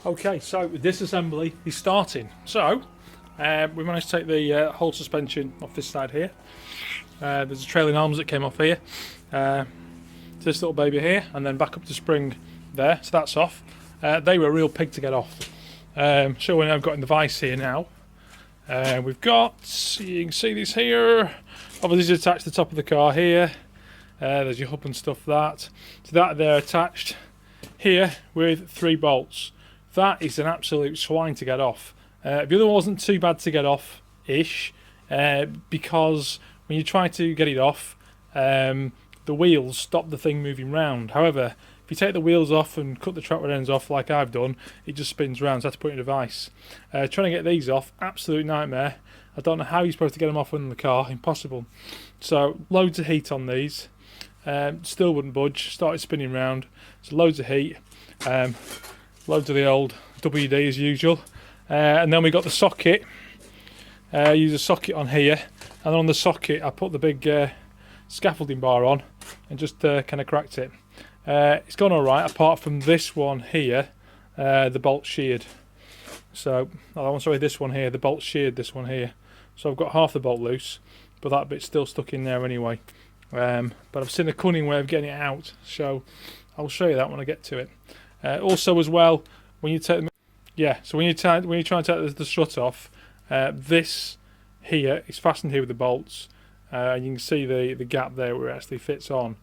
Okay, so this assembly is starting. So we managed to take the whole suspension off this side here. There's a trailing arms that came off here. This little baby here, and then back up to spring there. So that's off. They were a real pig to get off. So I've got in the vise here now. We've got, you can see these here. Obviously it's attached to the top of the car here. There's your hub and stuff that. So that they're attached here with 3 bolts. That is an absolute swine to get off. The other one wasn't too bad to get off-ish, because when you try to get it off, the wheels stop the thing moving round. However, if you take the wheels off and cut the track rod ends off like I've done, it just spins round, so I have to put it in a vise. Trying to get these off, absolute nightmare. I don't know how you're supposed to get them off in the car, impossible. So loads of heat on these, still wouldn't budge, started spinning round, so loads of heat, loads of the old WD as usual. And then we got the socket, use a socket on here, and on the socket I put the big scaffolding bar on and just kind of cracked it. It's gone alright, apart from this one here, the bolt sheared. So, I'm sorry, this one here, the bolt sheared this one here. So I've got half the bolt loose, but that bit's still stuck in there anyway. But I've seen a cunning way of getting it out, so I'll show you that when I get to it. Also as well, when you take so when you try and take the strut off, this here is fastened here with the bolts, and you can see the gap there where it actually fits on.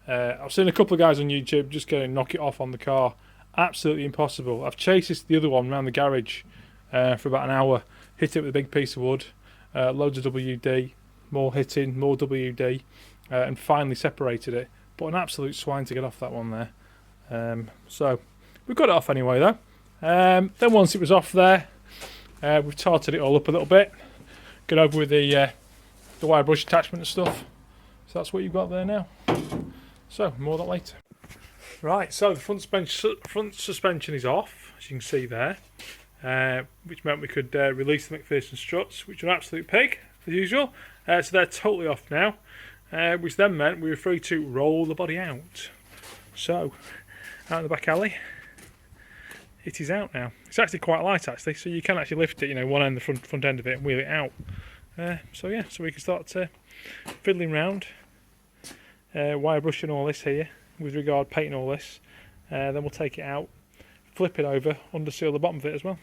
I've seen a couple of guys on YouTube just going to knock it off on the car. Absolutely impossible. I've chased the other one around the garage for about an hour, hit it with a big piece of wood, loads of WD, more hitting, more WD, and finally separated it. But an absolute swine to get off that one there. So we've got it off anyway though. Then once it was off there, we've tarted it all up a little bit, got over with the wire brush attachment and stuff. So that's what you've got there now. So more of that later. Right, so the front suspension is off, as you can see there, which meant we could release the McPherson struts, which are an absolute pig as usual. So they're totally off now, which then meant we were free to roll the body out. So out in the back alley, it is out now. It's actually quite light actually, so you can actually lift it, one end, the front end of it, and wheel it out. So yeah, so we can start fiddling round, wire brushing all this here with regard painting all this. Then we'll take it out, flip it over, underseal the bottom of it as well.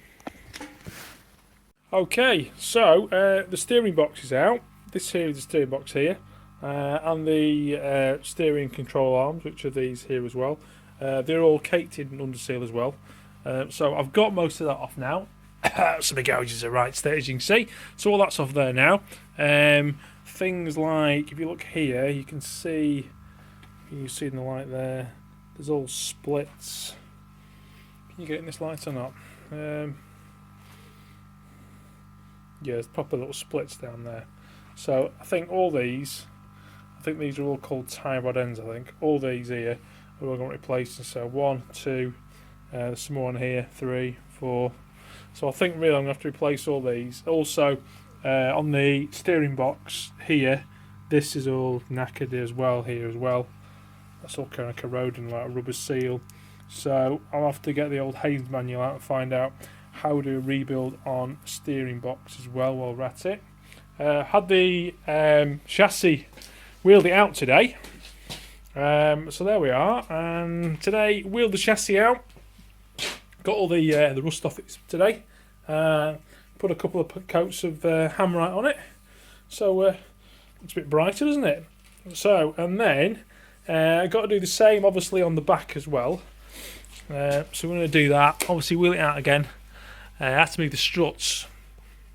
Okay, so the steering box is out. This here is the steering box here, and the steering control arms, which are these here as well. They're all caked in underseal as well. So I've got most of that off now. So the gouge is the right state, as you can see. So all that's off there now. Things like, if you look here, you can see in the light there, there's all splits. Can you get it in this light or not? Yeah, there's proper little splits down there. So I think these are all called tie rod ends, I think. All these here are all going to replace. So 1, 2, there's some more on here, 3, 4. So I think really I'm going to have to replace all these. Also, on the steering box here, this is all knackered as well here as well. That's all kind of corroding like a rubber seal. So I'll have to get the old Haynes manual out and find out how to rebuild on steering box as well while we're at it. Had the chassis, wheeled it out today. So there we are. And today wheeled the chassis out. Got all the rust off it today. Put a couple of coats of Hammerite on it. So it's a bit brighter, doesn't it? So, and then I've got to do the same obviously on the back as well. So we're going to do that. Obviously wheel it out again. I had to move the struts.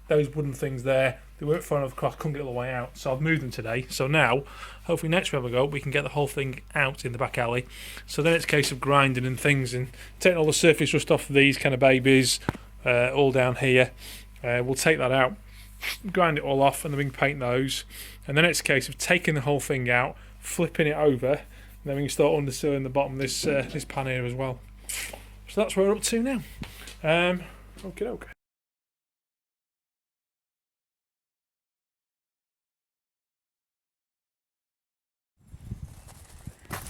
Those wooden things there, they weren't far enough across, couldn't get all the way out. So I've moved them today. So now, hopefully next time we go, we can get the whole thing out in the back alley. So then it's a case of grinding and things and taking all the surface rust off of these kind of babies, all down here. We'll take that out, grind it all off, and then we can paint those. And then it's a case of taking the whole thing out, flipping it over, and then we can start undersealing the bottom of this this pan here as well. So that's where we're up to now. Okay, okay.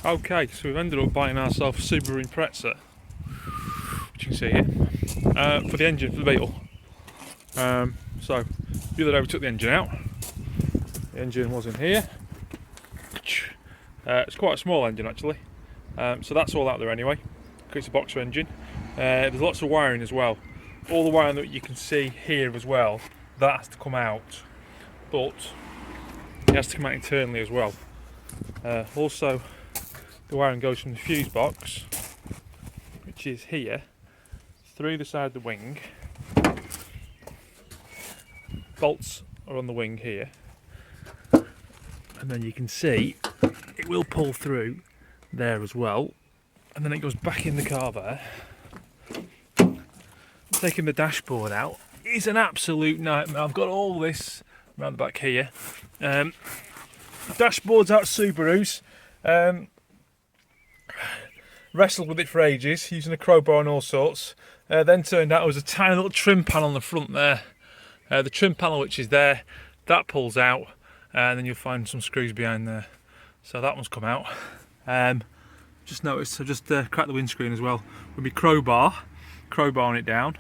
Okay, so we've ended up buying ourselves a Subaru Impreza, which you can see here, for the engine for the Beetle. So the other day we took the engine out. The engine was in here. It's quite a small engine actually, so that's all out there anyway. It's a boxer engine. There's lots of wiring as well. All the wiring that you can see here as well, that has to come out, but it has to come out internally as well. Also, the wiring goes from the fuse box, which is here, through the side of the wing. Bolts are on the wing here, and then you can see it will pull through there as well, and then it goes back in the car there. Taking the dashboard out is an absolute nightmare. I've got all this around the back here. Dashboard's out of Subarus. Wrestled with it for ages, using a crowbar and all sorts. Then turned out it was a tiny little trim panel on the front there. The trim panel which is there, that pulls out, and then you'll find some screws behind there. So that one's come out. Just noticed, I've just cracked the windscreen as well with my crowbarring it down.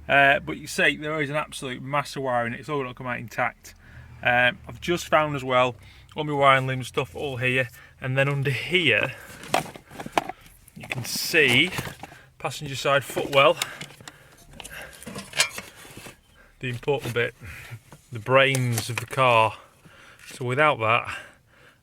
But you see, there is an absolute mass of wiring. It's all got to come out intact. I've just found as well all my wiring loom stuff all here, and then under here you can see passenger side footwell, the important bit, the brains of the car. So without that,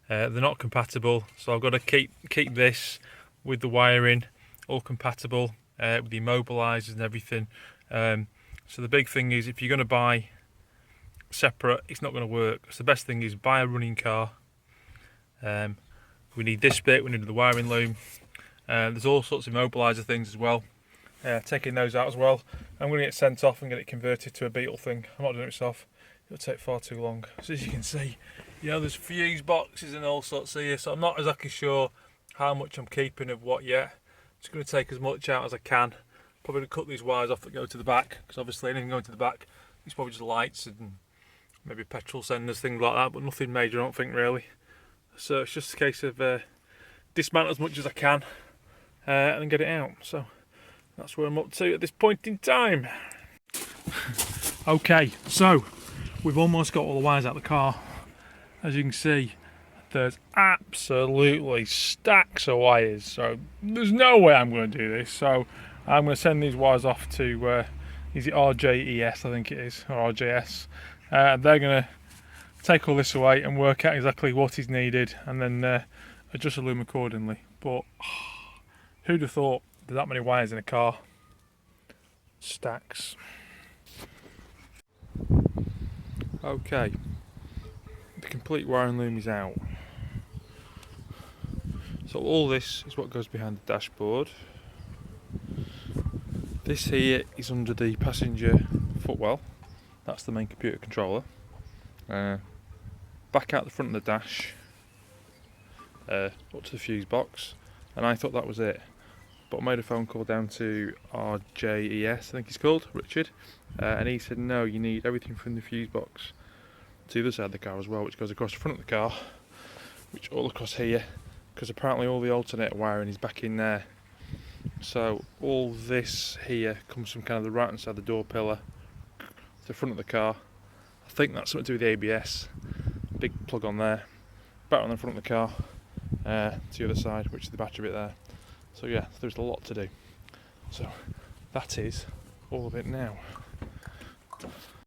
they're not compatible. So I've got to keep this with the wiring all compatible with the immobilizers and everything. So the big thing is, if you're going to buy separate, it's not going to work. So the best thing is buy a running car. We need this bit, we need the wiring loom. There's all sorts of immobilizer things as well. Taking those out as well. I'm going to get sent off and get it converted to a Beetle thing. I'm not doing it myself. It'll take far too long. So as you can see, you know, there's fuse boxes and all sorts here. So I'm not exactly sure how much I'm keeping of what yet. Just going to take as much out as I can. Probably going to cut these wires off that go to the back, because obviously anything going to the back is probably just lights and maybe petrol senders, things like that, but nothing major I don't think really. So it's just a case of dismantle as much as I can and then get it out. So that's where I'm up to at this point in time. Okay, so we've almost got all the wires out of the car. As you can see, there's absolutely stacks of wires, so there's no way I'm going to do this. So I'm going to send these wires off to, is it RJES I think it is, or RJS. They're going to take all this away and work out exactly what is needed, and then adjust the loom accordingly. But who'd have thought there's that many wires in a car? Stacks. Okay, the complete wiring loom is out. So all this is what goes behind the dashboard. This here is under the passenger footwell. That's the main computer controller. Back out the front of the dash, up to the fuse box, and I thought that was it. But I made a phone call down to RJES, I think he's called, Richard, and he said no, you need everything from the fuse box to the other side of the car as well, which goes across the front of the car, which all across here, because apparently all the alternator wiring is back in there. So all this here comes from kind of the right hand side of the door pillar to the front of the car. I think that's something to do with the ABS. Big plug on there, back on the front of the car, to the other side, which is the battery bit there. So yeah, there's a lot to do. So that is all of it now.